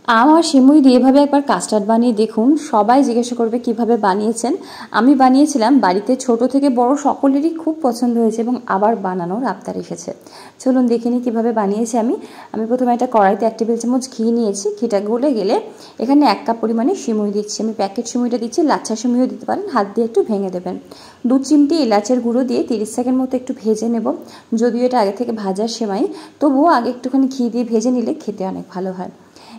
আম আর সিমুই দিয়ে এভাবে একবার কাস্টার্ড বানিয়ে দেখুন, সবাই জিজ্ঞাসা করবে কিভাবে বানিয়েছেন। আমি বানিয়েছিলাম, বাড়িতে ছোট থেকে বড় সকলেরই খুব পছন্দ হয়েছে এবং আবার বানানোর আবদার এসেছে। চলুন দেখে নিই কীভাবে বানিয়েছি আমি প্রথমে একটা কড়াইতে 1 টেবিল চামচ ঘি নিয়েছি। ঘিটা গলে গেলে এখানে 1 কাপ পরিমাণে সিমুই দিচ্ছি। আমি প্যাকেট সিমুইটা দিচ্ছি, লাচ্ছা সিমুইও দিতে পারেন, হাত দিয়ে একটু ভেঙে দেবেন। 2 চিমটি এলাচের গুঁড়ো দিয়ে 30 সেকেন্ড মতো একটু ভেজে নেব। যদিও এটা আগে থেকে ভাজার সেমাই, তবুও আগে একটুখানি ঘি দিয়ে ভেজে নিলে খেতে অনেক ভালো হয়।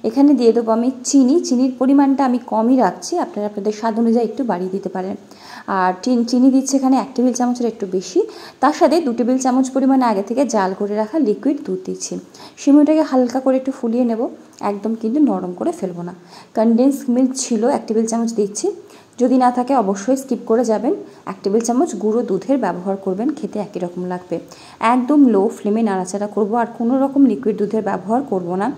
এখানে দিয়ে দেবো আমি চিনির পরিমাণটা আমি কমই রাখছি, আপনারা আপনাদের স্বাদ অনুযায়ী একটু বাড়িয়ে দিতে পারেন। আর চিনি দিচ্ছে এখানে 1 টেবিল চামচের একটু বেশি। তার সাথে 2 টেবিল চামচ পরিমাণে আগে থেকে জাল করে রাখা লিকুইড দুধ দিচ্ছি। সিমুইটাকে হালকা করে একটু ফুলিয়ে নেব, একদম কিন্তু নরম করে ফেলবো না। কনডেন্স মিল্ক ছিল 1 টেবিল চামচ দিচ্ছি, যদি না থাকে অবশ্যই স্কিপ করে যাবেন। 1 টেবিল চামচ গুঁড়ো দুধের ব্যবহার করবেন, খেতে একই রকম লাগবে। একদম লো ফ্লেমে নাড়াচাড়া করব, আর কোনো রকম লিকুইড দুধের ব্যবহার করব না।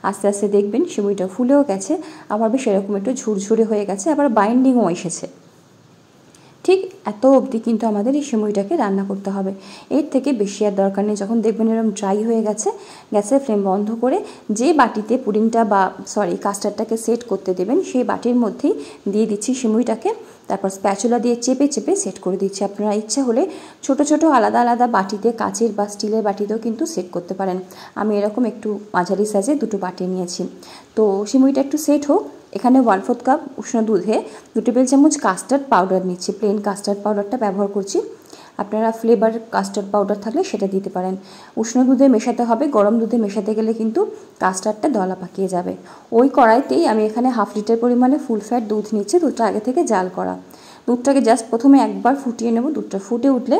আস্তে আস্তে দেখবেন সিমুইটা ফুলেও গেছে, আবার বেশ এরকম একটু ঝুরঝুরে হয়ে গেছে, আবার বাইন্ডিংও এসেছে। ঠিক এত অবধি কিন্তু আমাদের এই সিমুইটাকে রান্না করতে হবে, এর থেকে বেশি আর দরকার নেই। যখন দেখবেন এরকম ড্রাই হয়ে গেছে, গ্যাসের ফ্লেম বন্ধ করে যে বাটিতে পুডিংটা কাস্টার্ডটাকে সেট করতে দেবেন সেই বাটির মধ্যেই দিয়ে দিচ্ছি সিমুইটাকে। তারপর স্প্যাচুলা দিয়ে চেপে চেপে সেট করে দিচ্ছি। আপনারা ইচ্ছা হলে ছোট ছোট আলাদা আলাদা বাটিতে, কাচের বা স্টিলের বাটিতেও কিন্তু সেট করতে পারেন। আমি এরকম একটু মাঝারি সাইজে 2টো বাটি নিয়েছি। তো সিমুইটা একটু সেট হোক। এখানে 1/4 কাপ উষ্ণ দুধে 2 টেবিল চামচ কাস্টার্ড পাউডার নিচ্ছি। প্লেন কাস্টার্ড পাউডারটা ব্যবহার করছি, আপনারা ফ্লেভার কাস্টার্ড পাউডার থাকলে সেটা দিতে পারেন। উষ্ণ দুধে মেশাতে হবে, গরম দুধে মেশাতে গেলে কিন্তু কাস্টার্ডটা দলা পাকিয়ে যাবে। ওই কড়াইতেই আমি এখানে 1/2 লিটার পরিমাণে ফুল ফ্যাট দুধ নিচ্ছি। দুধটা আগে থেকে জাল করা। দুধটাকে জাস্ট প্রথমে একবার ফুটিয়ে নেব। দুধটা ফুটে উঠলে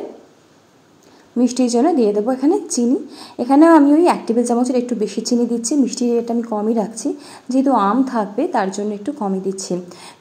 মিষ্টির জন্য দিয়ে দেবো এখানে চিনি। এখানেও আমি ওই 1 টেবিল চামচের একটু বেশি চিনি দিচ্ছি। মিষ্টির রেটটা আমি কমই রাখছি, যেহেতু আম থাকবে তার জন্য একটু কমই দিচ্ছি।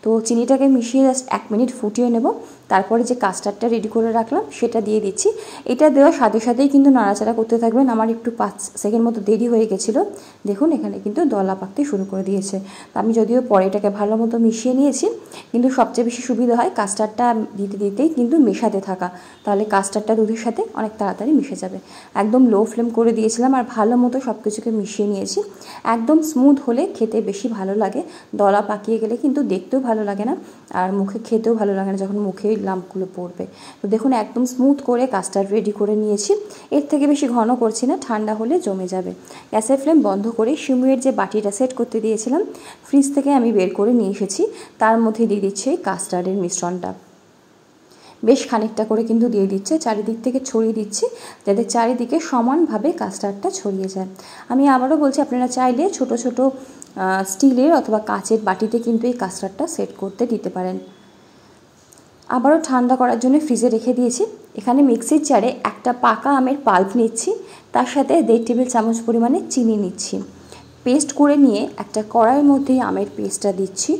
তো চিনিটাকে মিশিয়ে জাস্ট 1 মিনিট ফুটিয়ে নেব। তারপরে যে কাস্টার্ডটা রেডি করে রাখলাম সেটা দিয়ে দিচ্ছি। এটা দেওয়ার সাথে সাথেই কিন্তু নাড়াচাড়া করতে থাকবেন। আমার একটু 5 সেকেন্ড মতো দেরি হয়ে গেছিলো। দেখুন এখানে কিন্তু দলা পাকতে শুরু করে দিয়েছে। আমি যদিও পরে এটাকে ভালো মতো মিশিয়ে নিয়েছি, কিন্তু সবচেয়ে বেশি সুবিধা হয় কাস্টার্ডটা দিতে দিতেই কিন্তু মেশাতে থাকা, তাহলে কাস্টার্ডটা দুধের সাথে অনেক তাড়াতাড়ি মিশে যাবে। একদম লো ফ্লেম করে দিয়েছিলাম আর ভালো মতো সব কিছুকে মিশিয়ে নিয়েছি। একদম স্মুথ হলে খেতে বেশি ভালো লাগে। দলা পাকিয়ে গেলে কিন্তু দেখতেও ভালো লাগে না, আর মুখে খেতেও ভালো লাগে না যখন মুখে লাম্পগুলো পড়বে। তো দেখুন একদম স্মুথ করে কাস্টার্ড রেডি করে নিয়েছি। এর থেকে বেশি ঘন করছি না, ঠান্ডা হলে জমে যাবে। গ্যাসের ফ্লেম বন্ধ করে সিমুইয়ের যে বাটিটা সেট করতে দিয়েছিলাম ফ্রিজ থেকে আমি বের করে নিয়ে এসেছি, তার মধ্যে দিয়ে দিচ্ছি এই কাস্টার্ডের মিশ্রণটা। বেশ খানিকটা করে কিন্তু দিয়ে দিচ্ছে, চারিদিক থেকে ছড়িয়ে দিচ্ছি যাতে চারিদিকে সমানভাবে কাস্টার্ডটা ছড়িয়ে যায়। আমি আবারও বলছি, আপনারা চাইলে ছোট ছোট স্টিলের অথবা কাচের বাটিতে কিন্তু এই কাস্টার্ডটা সেট করতে দিতে পারেন। আবারও ঠান্ডা করার জন্য ফ্রিজে রেখে দিয়েছি। এখানে মিক্সির জারে একটা পাকা আমের পাল্প নিচ্ছি, তার সাথে 1.5 টেবিল চামচ পরিমাণে চিনি নিচ্ছি। পেস্ট করে নিয়ে একটা কড়াইয়ের মধ্যে আমের পেস্টটা দিচ্ছি।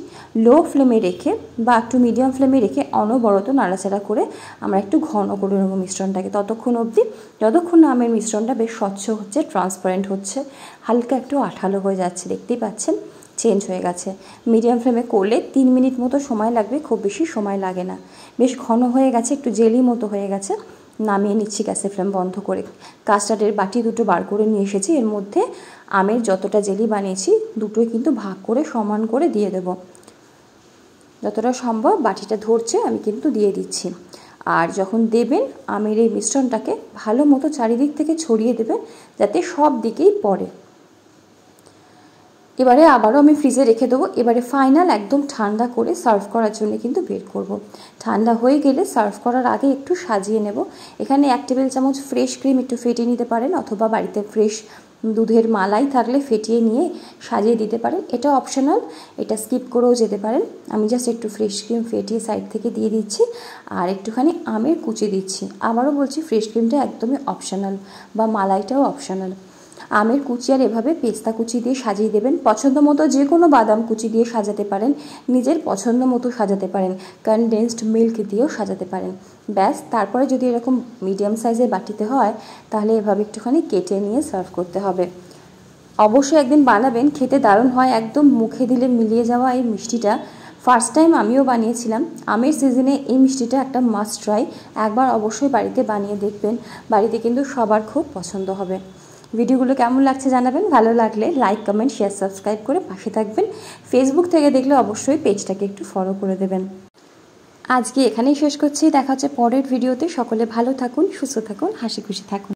লো ফ্লেমে রেখে বা একটু মিডিয়াম ফ্লেমে রেখে অনবরত নাড়াচাড়া করে আমরা একটু ঘন করে নেবো মিশ্রণটাকে, ততক্ষণ অবধি যতক্ষণ না আমের মিশ্রণটা বেশ স্বচ্ছ হচ্ছে, ট্রান্সপারেন্ট হচ্ছে, হালকা একটু আঠালো হয়ে যাচ্ছে। দেখতেই পাচ্ছেন চেঞ্জ হয়ে গেছে। মিডিয়াম ফ্লেমে করলে 3 মিনিট মতো সময় লাগবে, খুব বেশি সময় লাগে না। বেশ ঘন হয়ে গেছে, একটু জেলি মতো হয়ে গেছে। নামিয়ে নিচ্ছি গ্যাসের ফ্লেম বন্ধ করে। কাস্টার্ডের বাটি 2টো বার করে নিয়ে এসেছি। এর মধ্যে আমের যতটা জেলি বানিয়েছি দুটোই কিন্তু ভাগ করে সমান করে দিয়ে দেব। যতটা সম্ভব বাটিটা ধরছে আমি কিন্তু দিয়ে দিচ্ছি। আর যখন দেবেন আমের এই মিশ্রণটাকে ভালো মতো চারিদিক থেকে ছড়িয়ে দেবেন যাতে সব দিকেই পড়ে। এবারে আবারও আমি ফ্রিজে রেখে দেবো। এবারে ফাইনাল একদম ঠান্ডা করে সার্ভ করার জন্য কিন্তু বের করব। ঠান্ডা হয়ে গেলে সার্ভ করার আগে একটু সাজিয়ে নেব। এখানে 1 টেবিল চামচ ফ্রেশ ক্রিম একটু ফেটিয়ে নিতে পারেন, অথবা বাড়িতে ফ্রেশ দুধের মালাই থাকলে ফেটিয়ে নিয়ে সাজিয়ে দিতে পারেন। এটা অপশনাল, এটা স্কিপ করেও যেতে পারেন। আমি জাস্ট একটু ফ্রেশ ক্রিম ফেটিয়ে সাইড থেকে দিয়ে দিচ্ছি, আর একটুখানি আমের কুচি দিচ্ছি। আবারও বলছি ফ্রেশ ক্রিমটা একদমই অপশনাল, বা মালাইটাও অপশনাল। আমের কুচি আর এভাবে পেস্তা কুচি দিয়ে সাজিয়ে দেবেন। পছন্দ মতো যে কোনো বাদাম কুচি দিয়ে সাজাতে পারেন, নিজের পছন্দ মতো সাজাতে পারেন, কনডেন্সড মিল্ক দিয়েও সাজাতে পারেন। ব্যাস, তারপরে যদি এরকম মিডিয়াম সাইজের বাটিতে হয় তাহলে এভাবে একটুখানি কেটে নিয়ে সার্ভ করতে হবে। অবশ্যই একদিন বানাবেন, খেতে দারুণ হয়। একদম মুখে দিলে মিলিয়ে যাওয়া এই মিষ্টিটা ফার্স্ট টাইম আমিও বানিয়েছিলাম। আমের সিজনে এই মিষ্টিটা একটা মাস্ট ট্রাই। একবার অবশ্যই বাড়িতে বানিয়ে দেখবেন, বাড়িতে কিন্তু সবার খুব পছন্দ হবে। ভিডিওগুলো কেমন লাগছে জানাবেন, ভালো লাগলে লাইক কমেন্ট শেয়ার সাবস্ক্রাইব করে পাশে থাকবেন। ফেসবুক থেকে দেখলে অবশ্যই পেজটাকে একটু ফলো করে দেবেন। আজকে এখানেই শেষ করছি, দেখা হচ্ছে পরের ভিডিওতে। সকলে ভালো থাকুন, সুস্থ থাকুন, হাসি খুশি থাকুন।